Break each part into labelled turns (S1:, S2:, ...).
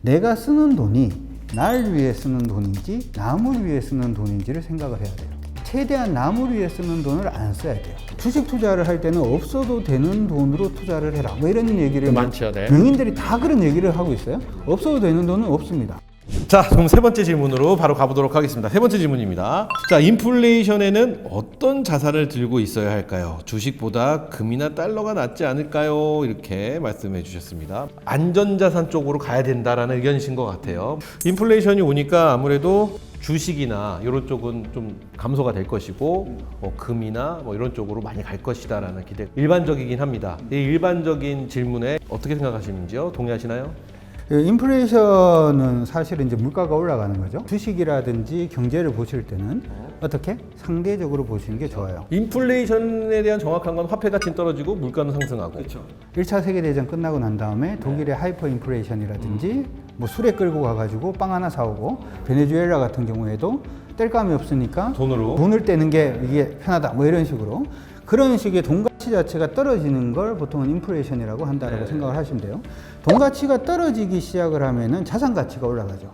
S1: 내가 쓰는 돈이 날 위해 쓰는 돈인지 남을 위해 쓰는 돈인지를 생각을 해야 돼요. 최대한 남을 위해 쓰는 돈을 안 써야 돼요. 주식 투자를 할 때는 없어도 되는 돈으로 투자를 해라, 뭐 이런 얘기를
S2: 많죠, 네.
S1: 명인들이 다 그런 얘기를 하고 있어요. 없어도 되는 돈은 없습니다.
S2: 자, 그럼 세 번째 질문으로 바로 가보도록 하겠습니다. 세 번째 질문입니다. 자, 인플레이션에는 어떤 자산을 들고 있어야 할까요? 주식보다 금이나 달러가 낫지 않을까요? 이렇게 말씀해 주셨습니다. 안전자산 쪽으로 가야 된다라는 의견이신 것 같아요. 인플레이션이 오니까 아무래도 주식이나 이런 쪽은 좀 감소가 될 것이고 금이나 뭐 이런 쪽으로 많이 갈 것이다라는 기대 일반적이긴 합니다. 이 일반적인 질문에 어떻게 생각하시는지요? 동의하시나요?
S1: 인플레이션은 사실은 이제 물가가 올라가는 거죠. 주식이라든지 경제를 보실 때는 어떻게? 상대적으로 보시는 게 좋아요.
S2: 인플레이션에 대한 정확한 건 화폐 가치는 떨어지고 물가는 상승하고. 그렇죠.
S1: 1차 세계대전 끝나고 난 다음에 독일의 하이퍼 인플레이션이라든지 뭐 술에 끌고 가가지고 빵 하나 사오고, 베네수엘라 같은 경우에도 뗄감이 없으니까 돈을 떼는 게 이게 편하다, 뭐 이런 식으로. 그런 식의 돈 가치 자체가 떨어지는 걸 보통은 인플레이션이라고 한다라고 생각을 하시면 돼요. 돈 가치가 떨어지기 시작을 하면은 자산 가치가 올라가죠.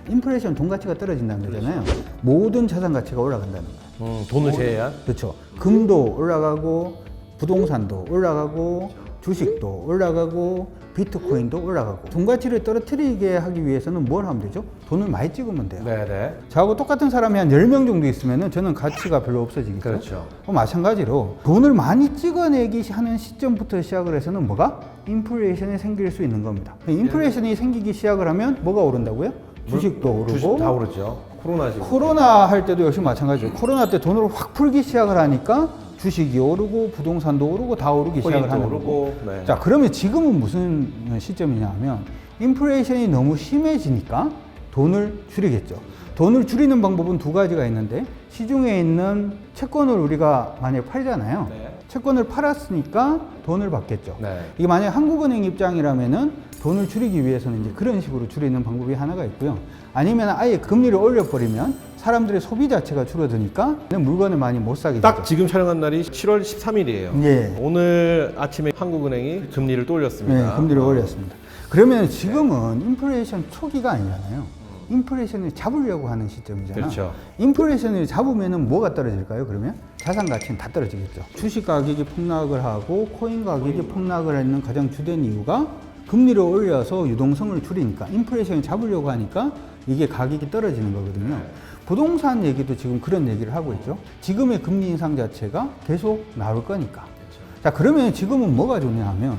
S1: 인플레이션 돈 가치가 떨어진다는 거잖아요. 모든 자산 가치가 올라간다는 거예요.
S2: 돈을 제외한?
S1: 그렇죠. 금도 올라가고 부동산도 올라가고 주식도 올라가고 비트코인도 올라가고. 돈 가치를 떨어뜨리게 하기 위해서는 뭘 하면 되죠? 돈을 많이 찍으면 돼요.
S2: 네네.
S1: 저하고 똑같은 사람이 한 10명 정도 있으면 저는 가치가 별로 없어지겠죠.
S2: 그렇죠.
S1: 마찬가지로 돈을 많이 찍어내기 하는 시점부터 시작을 해서는 뭐가? 인플레이션이 생길 수 있는 겁니다. 인플레이션이 생기기 시작을 하면 뭐가 오른다고요? 주식도 오르고.
S2: 주식 다 오르죠.
S1: 코로나 할 때도 역시 마찬가지죠. 코로나 때 돈을 확 풀기 시작을 하니까 주식이 오르고 부동산도 오르고 다 오르기 시작을 하는 거고.
S2: 네.
S1: 자, 그러면 지금은 무슨 시점이냐 하면 인플레이션이 너무 심해지니까 돈을 줄이겠죠. 돈을 줄이는 방법은 두 가지가 있는데, 시중에 있는 채권을 우리가 만약에 팔잖아요.
S2: 네.
S1: 채권을 팔았으니까 돈을 받겠죠.
S2: 네.
S1: 이게 만약에 한국은행 입장이라면은 돈을 줄이기 위해서는 이제 그런 식으로 줄이는 방법이 하나가 있고요. 아니면 아예 금리를 올려버리면 사람들의 소비 자체가 줄어드니까 물건을 많이 못 사게 되죠.
S2: 딱 지금 촬영한 날이 7월 13일이에요.
S1: 예.
S2: 오늘 아침에 한국은행이 금리를 또 올렸습니다.
S1: 네, 금리를 올렸습니다. 그러면 지금은 인플레이션 초기가 아니잖아요. 인플레이션을 잡으려고 하는 시점이잖아요.
S2: 그렇죠.
S1: 인플레이션을 잡으면 뭐가 떨어질까요? 그러면 자산 가치는 다 떨어지겠죠. 주식 가격이 폭락을 하고 코인 가격이 폭락을 하는 가장 주된 이유가 금리를 올려서 유동성을 줄이니까, 인플레이션을 잡으려고 하니까 이게 가격이 떨어지는 거거든요. 부동산 얘기도 지금 그런 얘기를 하고 있죠. 지금의 금리 인상 자체가 계속 나올 거니까. 자, 그러면 지금은 뭐가 좋냐 하면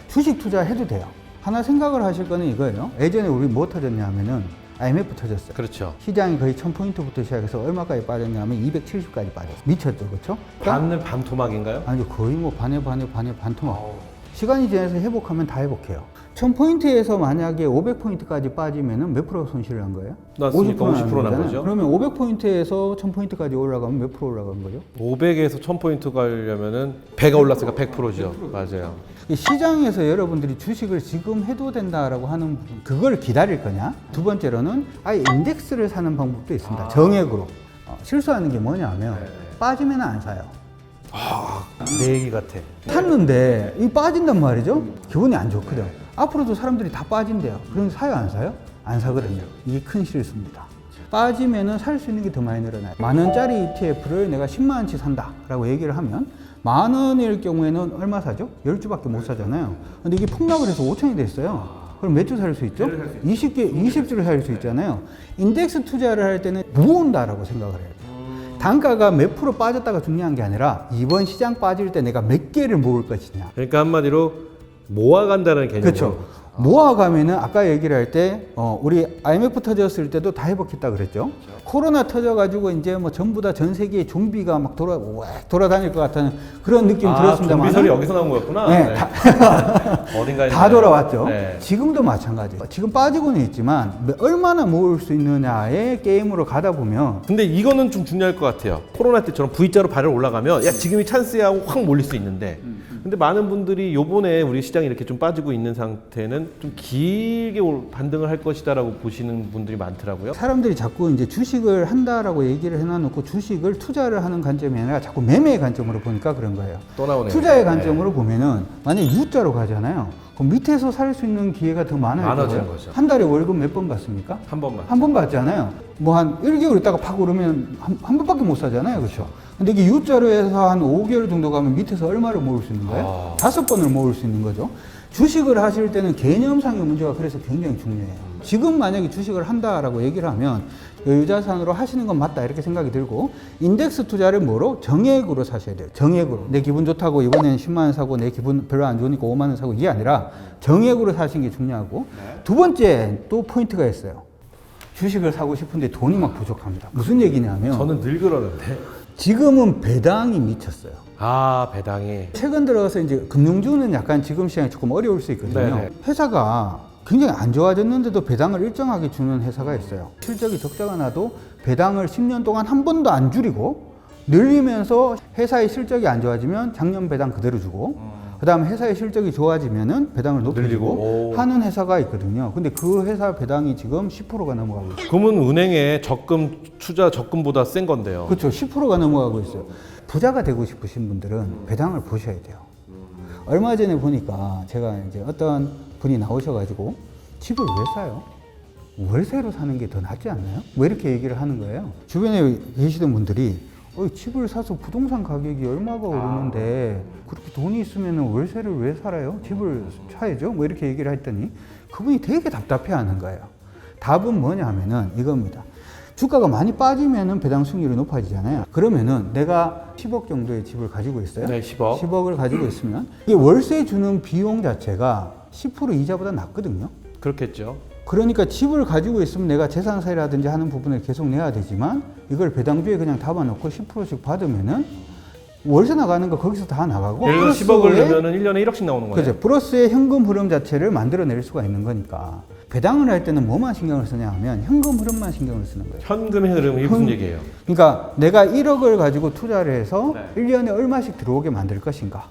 S1: 주식 투자해도 돼요. 하나 생각을 하실 거는 이거예요. 예전에 우리 뭐 터졌냐 하면은 IMF 터졌어요.
S2: 그렇죠.
S1: 시장이 거의 1000포인트부터 시작해서 얼마까지 빠졌냐면 270까지 빠졌어요. 미쳤죠, 그렇죠?
S2: 반은 반토막인가요?
S1: 아니죠, 거의 뭐 반에 반토막. 시간이 지나서 회복하면 다 회복해요. 1000포인트에서 만약에 500포인트까지 빠지면은 몇 프로 손실을 한 거예요?
S2: 맞습니까? 50% 난 거죠.
S1: 그러면 500포인트에서 1000포인트까지 올라가면 몇 프로 올라간 거죠?
S2: 500에서 1000포인트 가려면은 100가 올랐으니까 100%죠. 맞아요.
S1: 시장에서 여러분들이 주식을 지금 해도 된다라고 하는 그걸 기다릴 거냐? 두 번째로는 아예 인덱스를 사는 방법도 있습니다. 정액으로. 실수하는 게 뭐냐면 빠지면 안 사요.
S2: 내 얘기 같아.
S1: 탔는데 이 빠진단 말이죠. 기분이 안 좋거든. 앞으로도 사람들이 다 빠진대요. 그럼 사요, 안 사요? 안 사거든요. 이게 큰 실수입니다. 빠지면은 살 수 있는 게 더 많이 늘어나요. 10,000원짜리 ETF를 내가 10만 원치 산다라고 얘기를 하면 10,000원일 경우에는 얼마 사죠? 10주밖에 못 사잖아요. 근데 이게 폭락을 해서 5,000원이 됐어요. 그럼 몇 주 살 수 있죠? 20주를 살 수 있잖아요. 인덱스 투자를 할 때는 모은다라고 생각을 해요. 단가가 몇 프로 빠졌다가 중요한 게 아니라 이번 시장 빠질 때 내가 몇 개를 모을 것이냐.
S2: 그러니까 한마디로 모아간다는 개념으로.
S1: 그렇죠. 모아가면은 아까 얘기를 할 때 우리 IMF 터졌을 때도 다 회복했다 그랬죠. 코로나 터져가지고 이제 뭐 전부 다 전 세계에 좀비가 막 돌아다닐 것 같다는 그런 느낌이 들었습니다만.
S2: 좀비설이 여기서 나온 거였구나.
S1: 네,
S2: 어딘가에
S1: 다 돌아왔죠.
S2: 네.
S1: 지금도 마찬가지예요. 지금 빠지고는 있지만 얼마나 모을 수 있느냐의 게임으로 가다 보면.
S2: 근데 이거는 좀 중요할 것 같아요. 코로나 때처럼 V자로 발을 올라가면 야 지금이 찬스야 하고 확 몰릴 수 있는데 근데 많은 분들이 요번에 우리 시장이 이렇게 좀 빠지고 있는 상태는 좀 길게 반등을 할 것이다라고 보시는 분들이 많더라고요.
S1: 사람들이 자꾸 이제 주식을 한다라고 얘기를 해놔놓고 주식을 투자를 하는 관점이 아니라 자꾸 매매의 관점으로 보니까 그런 거예요.
S2: 또 나오네요.
S1: 투자의 관점으로 보면은 만약에 U자로 가잖아요. 그럼 밑에서 살 수 있는 기회가 더
S2: 많아지는 거죠.
S1: 한 달에 월급 몇 번 받습니까?
S2: 한 번만.
S1: 한 번 받잖아요. 뭐 한 1개월 있다가 팍 오르면 한 번밖에 못 사잖아요. 그렇죠? 근데 이게 U자로 해서 한 5개월 정도 가면 밑에서 얼마를 모을 수 있는 거예요? 5번을 모을 수 있는 거죠. 주식을 하실 때는 개념상의 문제가 그래서 굉장히 중요해요. 지금 만약에 주식을 한다라고 얘기를 하면 여유자산으로 하시는 건 맞다 이렇게 생각이 들고, 인덱스 투자를 뭐로? 정액으로 사셔야 돼요. 정액으로. 내 기분 좋다고 이번엔 10만 원 사고 내 기분 별로 안 좋으니까 5만 원 사고 이게 아니라 정액으로 사시는 게 중요하고, 두 번째 또 포인트가 있어요. 주식을 사고 싶은데 돈이 막 부족합니다. 무슨 얘기냐면
S2: 저는 늘 그러는데.
S1: 지금은 배당이 미쳤어요.
S2: 아, 배당이.
S1: 최근 들어서 이제 금융주는 약간 지금 시장이 조금 어려울 수 있거든요.
S2: 네네.
S1: 회사가 굉장히 안 좋아졌는데도 배당을 일정하게 주는 회사가 있어요. 실적이 적자가 나도 배당을 10년 동안 한 번도 안 줄이고 늘리면서 회사의 실적이 안 좋아지면 작년 배당 그대로 주고, 그 다음에 회사의 실적이 좋아지면은 배당을 높여주고
S2: 늘리고.
S1: 하는 회사가 있거든요. 근데 그 회사 배당이 지금 10%가 넘어가고 있어요.
S2: 그러면 은행의 적금, 투자 적금보다 센 건데요.
S1: 그렇죠. 10%가 넘어가고 있어요. 부자가 되고 싶으신 분들은 배당을 보셔야 돼요. 얼마 전에 보니까 제가 이제 어떤 분이 나오셔가지고 집을 왜 사요? 월세로 사는 게 더 낫지 않나요? 뭐 이렇게 얘기를 하는 거예요. 주변에 계시던 분들이 집을 사서 부동산 가격이 얼마가 오르는데 그렇게 돈이 있으면 월세를 왜 살아요? 집을 사야죠? 뭐 이렇게 얘기를 했더니 그분이 되게 답답해 하는 거예요. 답은 뭐냐 하면은 이겁니다. 주가가 많이 빠지면은 배당 수익률이 높아지잖아요. 그러면은 내가 10억 정도의 집을 가지고 있어요.
S2: 네, 10억.
S1: 10억을 가지고 있으면 이게 월세 주는 비용 자체가 10% 이자보다 낮거든요.
S2: 그렇겠죠.
S1: 그러니까 집을 가지고 있으면 내가 재산세라든지 하는 부분을 계속 내야 되지만 이걸 배당주에 그냥 담아놓고 10%씩 받으면은 월세 나가는 거 거기서 다 나가고,
S2: 예를 들어 10억을 넣으면은 1년에 1억씩 나오는 거예요.
S1: 그죠. 플러스의 현금 흐름 자체를 만들어낼 수가 있는 거니까. 배당을 할 때는 뭐만 신경을 쓰냐 하면 현금 흐름만 신경을 쓰는 거예요.
S2: 현금의 흐름이 무슨 얘기예요?
S1: 그러니까 내가 1억을 가지고 투자를 해서
S2: 네.
S1: 1년에 얼마씩 들어오게 만들 것인가.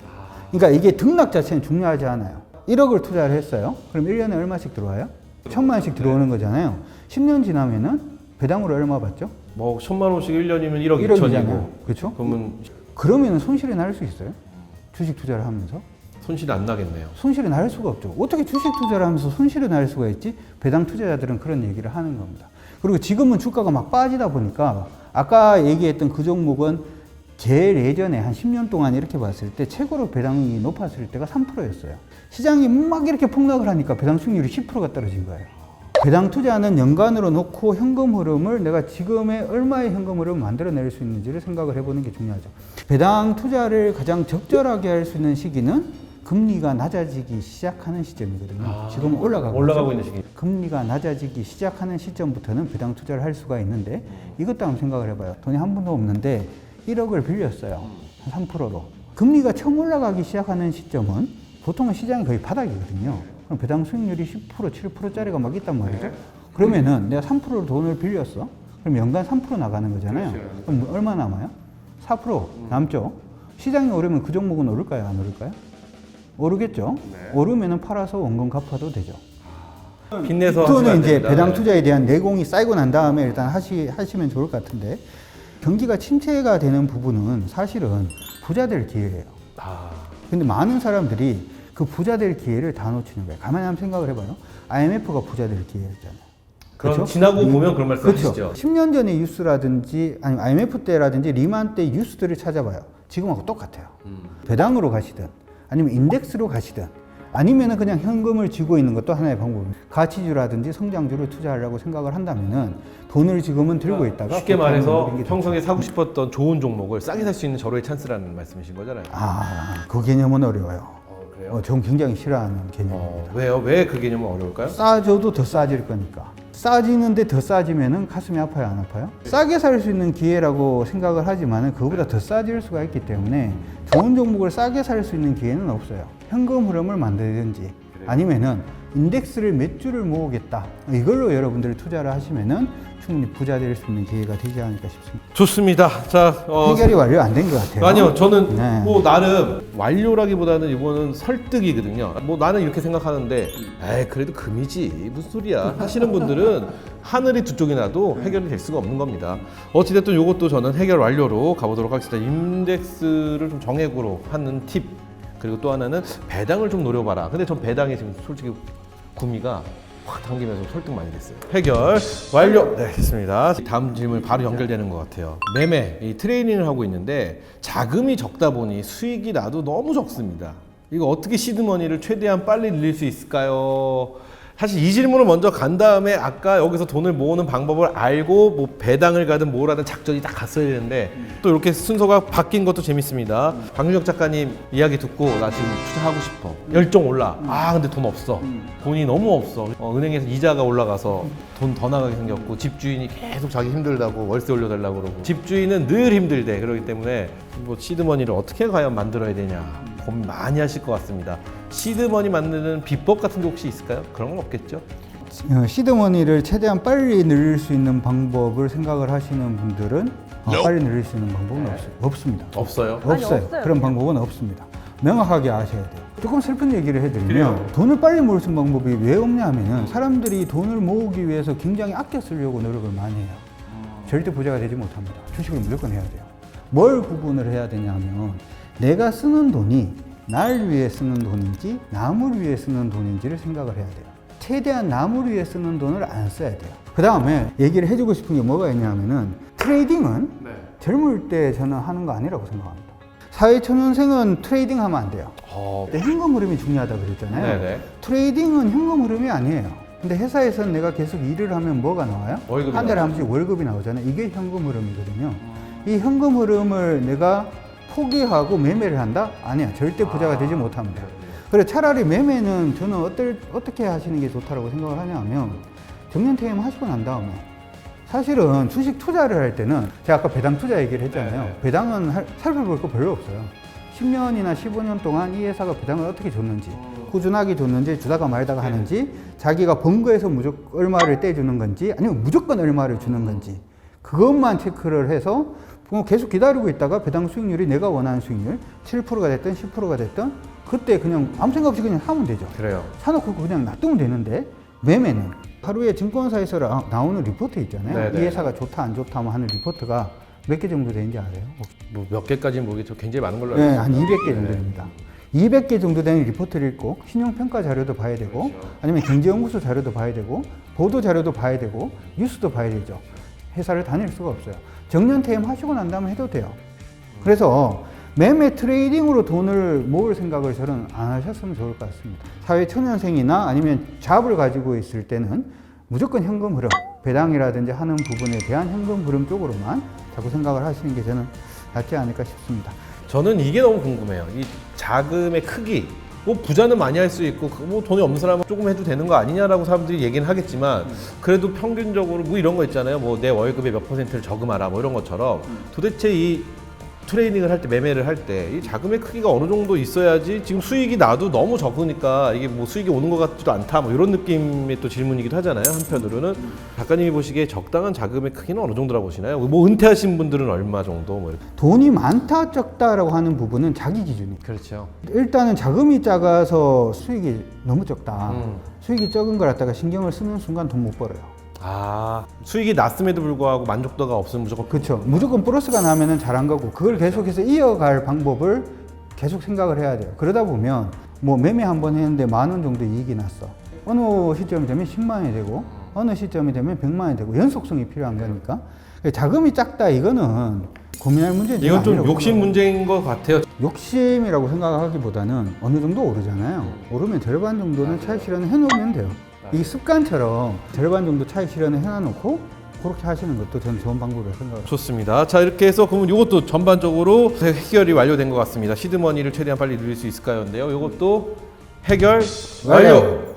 S1: 그러니까 이게 등락 자체는 중요하지 않아요. 1억을 투자를 했어요. 그럼 1년에 얼마씩 들어와요? 1,000만 원씩 들어오는 거잖아요. 10년 지나면은 배당으로 얼마 받죠?
S2: 뭐 1,000만 원씩 1년이면 1억
S1: 1억이잖아요.
S2: 2천이고.
S1: 그렇죠?
S2: 그러면
S1: 손실이 날 수 있어요? 주식 투자를 하면서?
S2: 손실이 안 나겠네요.
S1: 손실이 날 수가 없죠. 어떻게 주식 투자를 하면서 손실이 날 수가 있지? 배당 투자자들은 그런 얘기를 하는 겁니다. 그리고 지금은 주가가 막 빠지다 보니까 아까 얘기했던 그 종목은 제일 예전에 한 10년 동안 이렇게 봤을 때 최고로 배당이 높았을 때가 3%였어요. 시장이 막 이렇게 폭락을 하니까 배당 수익률이 10%가 떨어진 거예요. 배당 투자는 연간으로 놓고 현금 흐름을 내가 지금의 얼마의 현금 흐름을 만들어낼 수 있는지를 생각을 해보는 게 중요하죠. 배당 투자를 가장 적절하게 할 수 있는 시기는 금리가 낮아지기 시작하는 시점이거든요. 지금 올라가고
S2: 있는 시기.
S1: 금리가 낮아지기 시작하는 시점부터는 배당 투자를 할 수가 있는데, 이것도 한번 생각을 해봐요. 돈이 한 푼도 없는데 1억을 빌렸어요. 3%로. 금리가 처음 올라가기 시작하는 시점은 보통은 시장이 거의 바닥이거든요. 그럼 배당 수익률이 10%, 7%짜리가 막 있단 말이죠. 그러면은 내가 3%로 돈을 빌렸어. 그럼 연간 3% 나가는 거잖아요. 그럼 얼마 남아요? 4% 남죠. 시장이 오르면 그 종목은 오를까요? 안 오를까요? 오르겠죠. 오르면은 팔아서 원금 갚아도 되죠.
S2: 빚내서
S1: 또는
S2: 하시면
S1: 이제
S2: 됩니다.
S1: 배당
S2: 네.
S1: 투자에 대한 내공이 쌓이고 난 다음에 일단 하시면 좋을 것 같은데, 경기가 침체가 되는 부분은 사실은 부자 될 기회예요. 근데 많은 사람들이 그 부자 될 기회를 다 놓치는 거예요. 가만히 한번 생각을 해봐요. IMF가 부자 될 기회였잖아요.
S2: 그럼
S1: 그렇죠?
S2: 지나고 보면 그런 말씀
S1: 그렇죠.
S2: 하시죠.
S1: 10년 전의 뉴스라든지 아니면 IMF 때라든지 리만 때 뉴스들을 찾아봐요. 지금하고 똑같아요. 배당으로 가시든 아니면 인덱스로 가시든 아니면은 그냥 현금을 쥐고 있는 것도 하나의 방법입니다. 가치주라든지 성장주를 투자하려고 생각을 한다면은 돈을 지금은 들고 있다가
S2: 쉽게 말해서
S1: 보통은
S2: 평소에 사고 싶었던 좋은 종목을 싸게 살 수 있는 절호의 찬스라는 말씀이신 거잖아요.
S1: 그 개념은 어려워요.
S2: 그래요?
S1: 전 굉장히 싫어하는 개념입니다.
S2: 왜요? 왜 그 개념은 어려울까요?
S1: 싸져도 더 싸질 거니까. 싸지는데 더 싸지면은 가슴이 아파요, 안 아파요? 싸게 살 수 있는 기회라고 생각을 하지만은 그거보다 더 싸질 수가 있기 때문에 좋은 종목을 싸게 살 수 있는 기회는 없어요. 현금 흐름을 만들든지 아니면은 인덱스를 몇 주를 모으겠다. 이걸로 여러분들이 투자를 하시면은 충분히 부자 될 수 있는 기회가 되지 않을까 싶습니다.
S2: 좋습니다. 자,
S1: 해결이 완료 안 된 것 같아요.
S2: 아니요, 저는
S1: 네.
S2: 뭐 나름 완료라기보다는 이거는 설득이거든요. 뭐 나는 이렇게 생각하는데, 에이 그래도 금이지 무슨 소리야 하시는 분들은 하늘이 두 쪽이 나도 해결이 될 수가 없는 겁니다. 어찌됐든 이것도 저는 해결 완료로 가보도록 하겠습니다. 인덱스를 좀 정액으로 하는 팁 그리고 또 하나는 배당을 좀 노려봐라. 근데 전 배당이 지금 솔직히 구미가 확 당기면서 설득 많이 됐어요. 해결 완료. 네, 됐습니다. 다음 질문 바로 연결되는 것 같아요. 매매, 이 트레이닝을 하고 있는데 자금이 적다 보니 수익이 나도 너무 적습니다. 이거 어떻게 시드머니를 최대한 빨리 늘릴 수 있을까요? 사실 이 질문을 먼저 간 다음에 아까 여기서 돈을 모으는 방법을 알고 뭐 배당을 가든 뭘 하든 작전이 딱 갔어야 되는데 또 이렇게 순서가 바뀐 것도 재밌습니다. 박윤혁 작가님 이야기 듣고 나 지금 투자하고 싶어. 열정 올라. 아 근데 돈 없어. 돈이 너무 없어. 은행에서 이자가 올라가서 돈 더 나가게 생겼고 집주인이 계속 자기 힘들다고 월세 올려달라고 그러고 집주인은 늘 힘들대. 그렇기 때문에 뭐 시드머니를 어떻게 과연 만들어야 되냐 고민 많이 하실 것 같습니다. 시드머니 만드는 비법 같은 게 혹시 있을까요? 그런 건 없겠죠?
S1: 시드머니를 최대한 빨리 늘릴 수 있는 방법을 생각을 하시는 분들은 빨리 늘릴 수 있는 방법은 없습니다.
S2: 없어요?
S1: 없어요. 그런 방법은 없습니다. 명확하게 아셔야 돼요. 조금 슬픈 얘기를 해드리면 돈을 빨리 모을 수 있는 방법이 왜 없냐 하면은 사람들이 돈을 모으기 위해서 굉장히 아껴 쓰려고 노력을 많이 해요. 절대 부자가 되지 못합니다. 주식을 무조건 해야 돼요. 뭘 구분을 해야 되냐면 내가 쓰는 돈이 날 위해 쓰는 돈인지 남을 위해 쓰는 돈인지를 생각을 해야 돼요. 최대한 남을 위해 쓰는 돈을 안 써야 돼요. 그 다음에 얘기를 해주고 싶은 게 뭐가 있냐면은 트레이딩은 젊을 때 저는 하는 거 아니라고 생각합니다. 사회초년생은 트레이딩 하면 안 돼요. 근데 현금 흐름이 중요하다고 그랬잖아요.
S2: 네네.
S1: 트레이딩은 현금 흐름이 아니에요. 근데 회사에서는 내가 계속 일을 하면 뭐가 나와요?
S2: 월급이
S1: 한 달에 한 번씩 월급이 나오잖아요. 이게 현금 흐름이거든요. 이 현금 흐름을 내가 포기하고 매매를 한다? 아니야. 절대 부자가 되지 못합니다. 그래 차라리 매매는 저는 어떻게 하시는 게 좋다고 생각을 하냐면 정년퇴임 하시고 난 다음에 사실은 주식 투자를 할 때는 제가 아까 배당 투자 얘기를 했잖아요. 배당은 살펴볼 거 별로 없어요. 10년이나 15년 동안 이 회사가 배당을 어떻게 줬는지 꾸준하게 줬는지 주다가 말다가 하는지 자기가 번 거에서 무조건 얼마를 떼주는 건지 아니면 무조건 얼마를 주는 건지 그것만 체크를 해서 계속 기다리고 있다가 배당 수익률이 내가 원하는 수익률 7%가 됐든 10%가 됐든 그때 그냥 아무 생각 없이 그냥 하면 되죠.
S2: 그래요.
S1: 사놓고 그냥 놔두면 되는데 매매는 하루에 증권사에서 나오는 리포트 있잖아요.
S2: 네네.
S1: 이 회사가 좋다 안 좋다 하는 리포트가 몇 개 정도 되는지 알아요?
S2: 뭐 몇 개까지는 모르겠죠. 굉장히 많은 걸로 알고
S1: 네,
S2: 있습니다.
S1: 한 200개 정도 됩니다. 200개 정도 되는 리포트를 읽고 신용평가 자료도 봐야 되고 아니면 경제연구소 자료도 봐야 되고 보도 자료도 봐야 되고 뉴스도 봐야 되죠. 회사를 다닐 수가 없어요. 정년퇴임 하시고 난 다음에 해도 돼요. 그래서 매매 트레이딩으로 돈을 모을 생각을 저는 안 하셨으면 좋을 것 같습니다. 사회 초년생이나 아니면 잡을 가지고 있을 때는 무조건 현금 흐름, 배당이라든지 하는 부분에 대한 현금 흐름 쪽으로만 자꾸 생각을 하시는 게 저는 낫지 않을까 싶습니다.
S2: 저는 이게 너무 궁금해요. 이 자금의 크기. 뭐 부자는 많이 할 수 있고 뭐 돈이 없는 사람은 조금 해도 되는 거 아니냐라고 사람들이 얘기는 하겠지만 그래도 평균적으로 뭐 이런 거 있잖아요. 뭐 내 월급의 몇 퍼센트를 저금하라 뭐 이런 것처럼 도대체 이 트레이닝을 할 때 매매를 할 때 이 자금의 크기가 어느 정도 있어야지 지금 수익이 나도 너무 적으니까 이게 뭐 수익이 오는 것 같지도 않다 뭐 이런 느낌의 또 질문이기도 하잖아요. 한편으로는 작가님이 보시기에 적당한 자금의 크기는 어느 정도라고 보시나요? 뭐 은퇴하신 분들은 얼마 정도 뭐 이렇게.
S1: 돈이 많다 적다라고 하는 부분은 자기 기준이에요.
S2: 그렇죠.
S1: 일단은 자금이 작아서 수익이 너무 적다. 수익이 적은 걸 갖다가 신경을 쓰는 순간 돈 못 벌어요.
S2: 아 수익이 났음에도 불구하고 만족도가 없으면 무조건
S1: 그렇죠. 무조건 플러스가 나면은 잘한 거고 그걸 계속해서 이어갈 방법을 계속 생각을 해야 돼요. 그러다 보면 뭐 매매 한 번 했는데 10,000원 정도 이익이 났어. 어느 시점이 되면 10만 원이 되고 어느 시점이 되면 100만 원이 되고 연속성이 필요한 거니까 자금이 작다 이거는 고민할 문제는
S2: 이건 좀
S1: 아니라고
S2: 욕심 문제인 것 같아요.
S1: 욕심이라고 생각하기보다는 어느 정도 오르잖아요. 오르면 절반 정도는 차익 실현을 해놓으면 돼요. 이 습관처럼 절반 정도 차익 실현을 해놔놓고 그렇게 하시는 것도 저는 좋은 방법이라고 생각합니다.
S2: 좋습니다. 자 이렇게 해서 그러면 이것도 전반적으로 해결이 완료된 것 같습니다. 시드머니를 최대한 빨리 늘릴 수 있을까요?인데요. 이것도 해결 완료.